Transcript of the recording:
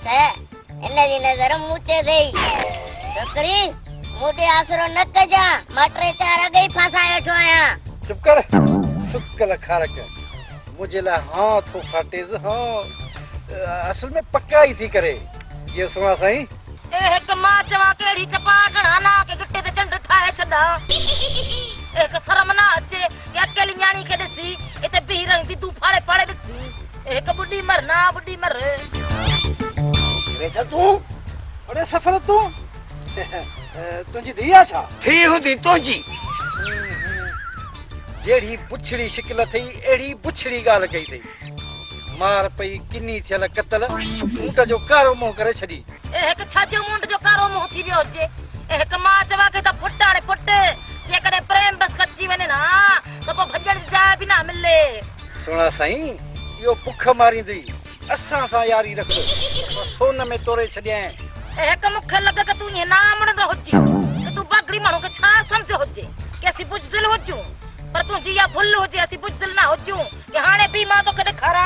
है इन जी नजर मुझे देई छोकरी मुझे आसरो न कजा मटरे चार गई फसा बैठो आया चुप कर सुकल खारक मुझे ला हाथ हो फाटेज हां असल में पक्का ही थी करे ये सुना सही एक मां चवा केड़ी चपाटणा ना के गट्टे ते चंड ठाए छदा एक शर्म ना अचे के अकेली न्याणी के दसी इते बी रही तू फाड़े फाड़े दसी एक बुड्ढी मरना बुड्ढी मर वैसा तू अरे सफर तू तुझी दिया छा थी हुदी तुझी जेड़ी पुछड़ी शिकल थई एड़ी पुछड़ी गाल कई थई मार पई किन्नी थियल कतल ऊंट जो कारो मुंह करे छडी एक छाजो मुंड जो कारो मुंह थी वियो जे एक मां चवा के त फुटाड़े फुट जे करे प्रेम बस कच्ची वने ना तो को भजन जा भी ना मिले सुना साईं यो भुख मारी दी असा सा यारी रख सोन में तोरे छडिया एक मुख लग के तू ये ना मुंड होजी के तू पगड़ी मानो के छा समझ होजे के असि बुझदिल होजू पर तू जिया भुल होजे असि बुझदिल ना होजू के हाने भी मां तो कदे खरा